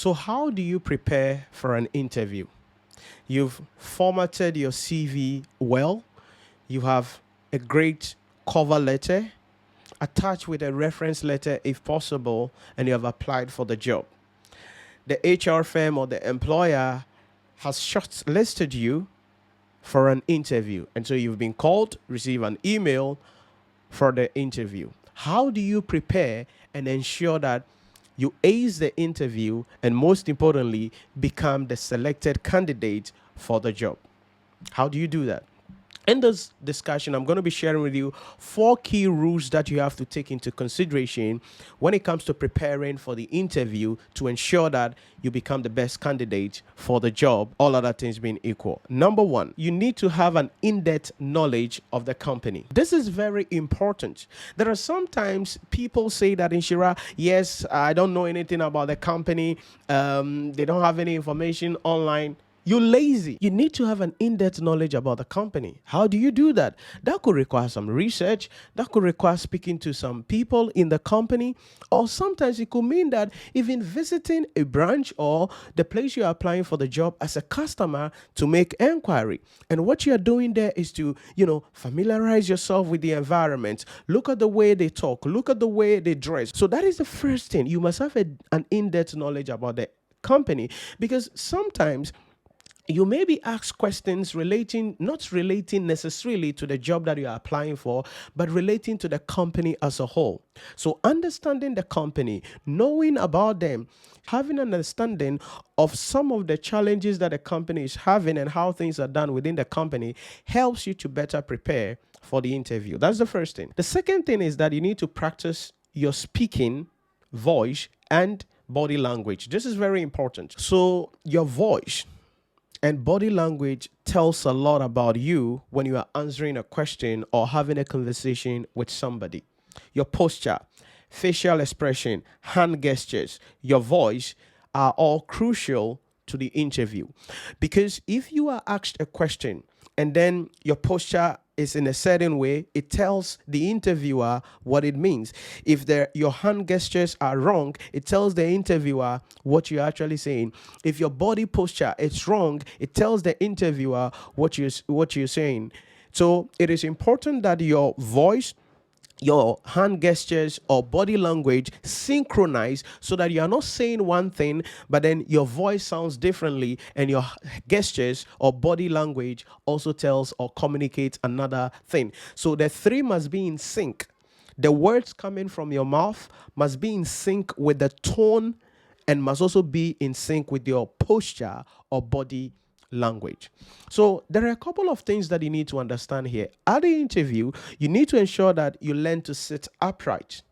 So, how do you prepare for an interview? You've formatted your CV well, you have a great cover letter attached with a reference letter if possible, and you have applied for the job. The HR firm or the employer has shortlisted you for an interview, and so you've been called, receive an email for the interview. How do you prepare and ensure that you ace the interview and, most importantly, become the selected candidate for the job? How do you do that? In this discussion, I'm going to be sharing with you 4 key rules that you have to take into consideration when it comes to preparing for the interview to ensure that you become the best candidate for the job, all other things being equal. Number 1, you need to have an in-depth knowledge of the company. This is very important. There are sometimes people say that, Nhyira, yes, I don't know anything about the company. They don't have any information online. You're lazy. You need to have an in-depth knowledge about the company. How do you do that? That could require some research. That could require speaking to some people in the company. Or sometimes it could mean that even visiting a branch or the place you're applying for the job as a customer to make inquiry. And what you're doing there is to, familiarize yourself with the environment. Look at the way they talk. Look at the way they dress. So that is the first thing. You must have an in-depth knowledge about the company, because sometimes you may be asked questions not relating necessarily to the job that you are applying for, but relating to the company as a whole. So understanding the company, knowing about them, having an understanding of some of the challenges that the company is having and how things are done within the company helps you to better prepare for the interview. That's the first thing. The second thing is that you need to practice your speaking, voice, and body language. This is very important. So your voice and body language tells a lot about you when you are answering a question or having a conversation with somebody. Your posture, facial expression, hand gestures, your voice are all crucial to the interview. Because if you are asked a question and then your posture is in a certain way, it tells the interviewer what it means. If your hand gestures are wrong, it tells the interviewer what you're actually saying. If your body posture is wrong, it tells the interviewer what you're saying. So it is important that your voice, your hand gestures or body language synchronize so that you are not saying one thing, but then your voice sounds differently and your gestures or body language also tells or communicates another thing. So the 3 must be in sync. The words coming from your mouth must be in sync with the tone and must also be in sync with your posture or body language. So there are a couple of things that you need to understand here. At the interview, you need to ensure that you learn to sit upright.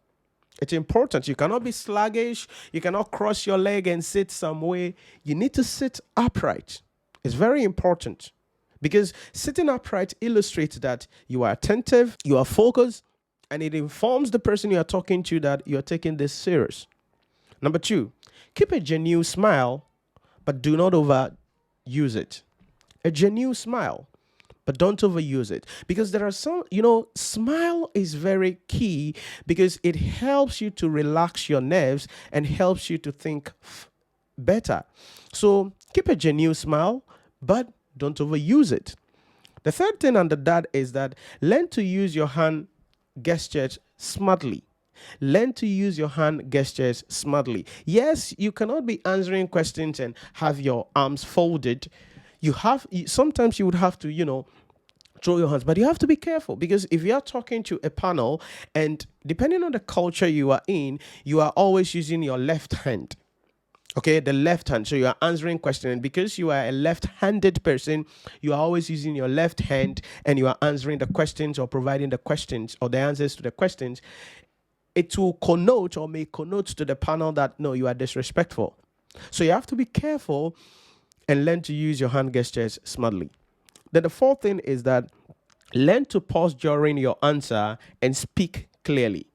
It's important. You cannot be sluggish. You cannot cross your leg and sit some way. You need to sit upright. It's very important, because sitting upright illustrates that you are attentive, you are focused, and it informs the person you are talking to that you're taking this serious. Number 2, keep a genuine smile, but do not overuse it. A genuine smile, but don't overuse it, because there are some, smile is very key because it helps you to relax your nerves and helps you to think better. So keep a genuine smile, but don't overuse it. The third thing under that is that learn to use your hand gestures smartly. Learn to use your hand gestures smartly. Yes, you cannot be answering questions and have your arms folded. Sometimes you would have to, throw your hands, but you have to be careful, because if you are talking to a panel and depending on the culture you are in, you are always using your left hand. Okay, the left hand. So you are answering questions, and because you are a left-handed person, you are always using your left hand and you are answering the questions or providing the questions or the answers to the questions. It will connote or may connote to the panel that, no, you are disrespectful. So you have to be careful and learn to use your hand gestures smartly. Then the fourth thing is that learn to pause during your answer and speak clearly.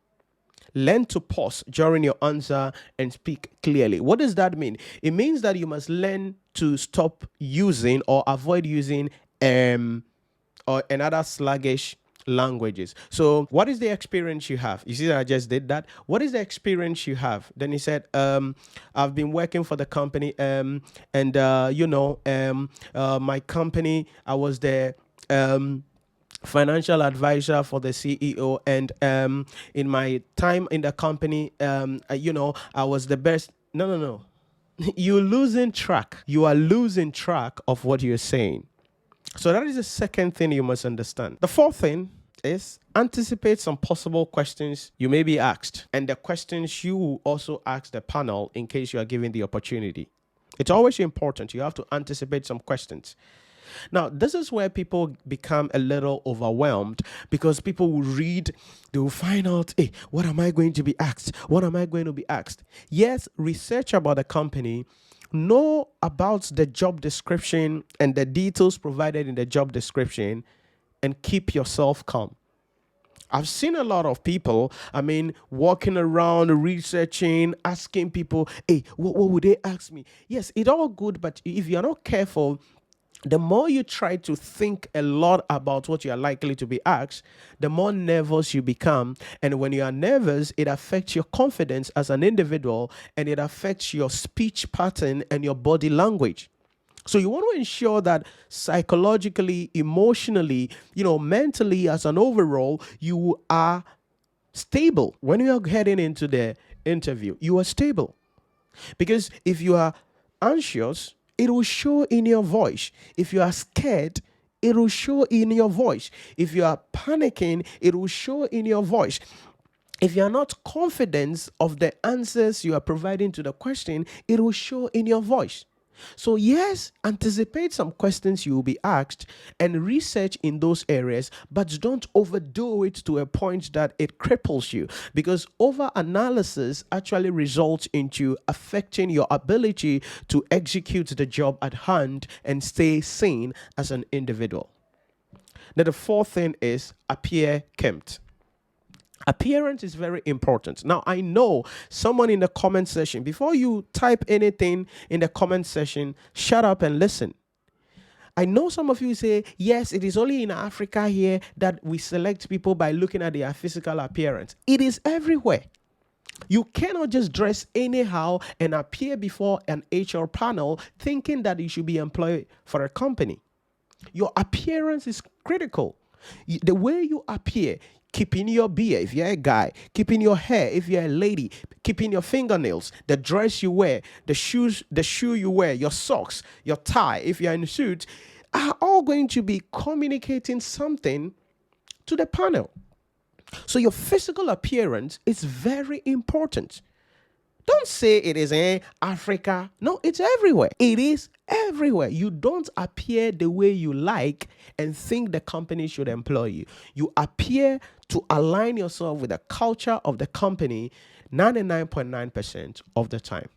Learn to pause during your answer and speak clearly. What does that mean? It means that you must learn to stop using or avoid using or another sluggish languages. So what is the experience you have? You see that I just did that. What is the experience you have? Then he said, I've been working for the company, and my company, I was the financial advisor for the CEO, and in my time in the company, I was the best. No. You're losing track. You are losing track of what you're saying. So that is the second thing you must understand. The fourth thing is anticipate some possible questions you may be asked, and the questions you will also ask the panel in case you are given the opportunity. It's always important. You have to anticipate some questions. Now, this is where people become a little overwhelmed, because people will read, they will find out, hey, what am I going to be asked? What am I going to be asked? Yes, research about the company, know about the job description and the details provided in the job description, and keep yourself calm. I've seen a lot of people, walking around, researching, asking people, hey, what would they ask me? Yes, it's all good, but if you're not careful, the more you try to think a lot about what you are likely to be asked, the more nervous you become. And when you are nervous, it affects your confidence as an individual, and it affects your speech pattern and your body language. So you want to ensure that psychologically, emotionally, mentally, as an overall, you are stable. When you are heading into the interview, you are stable. Because if you are anxious, it will show in your voice. If you are scared, it will show in your voice. If you are panicking, it will show in your voice. If you are not confident of the answers you are providing to the question, it will show in your voice. So yes, anticipate some questions you will be asked and research in those areas, but don't overdo it to a point that it cripples you, because over analysis actually results into affecting your ability to execute the job at hand and stay sane as an individual. Now, the fourth thing is appear kempt. Appearance is very important. Now, I know someone in the comment section, before you type anything in the comment section, shut up and listen. I know some of you say, yes, it is only in Africa here that we select people by looking at their physical appearance. It is everywhere. You cannot just dress anyhow and appear before an HR panel thinking that you should be employed for a company. Your appearance is critical. The way you appear, keeping your beard if you're a guy, keeping your hair if you're a lady, keeping your fingernails, the dress you wear, the shoe you wear, your socks, your tie if you're in a suit, are all going to be communicating something to the panel. So your physical appearance is very important. Don't say it is in Africa. No, it's everywhere. It is everywhere. You don't appear the way you like and think the company should employ you. You appear to align yourself with the culture of the company 99.9% of the time.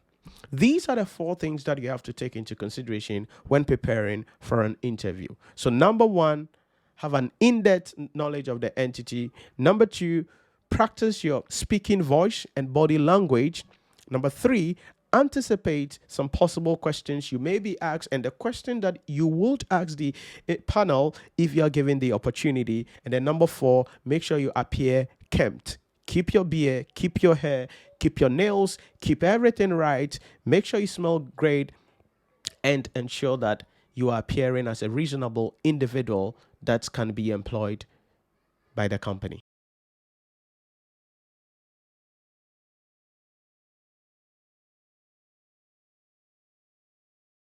These are the four things that you have to take into consideration when preparing for an interview. So number one, have an in-depth knowledge of the entity. Number two, practice your speaking voice and body language. Number three, anticipate some possible questions you may be asked, and the question that you would ask the panel if you are given the opportunity. And then number four, make sure you appear kempt. Keep your beard, keep your hair, keep your nails, keep everything right. Make sure you smell great, and ensure that you are appearing as a reasonable individual that can be employed by the company.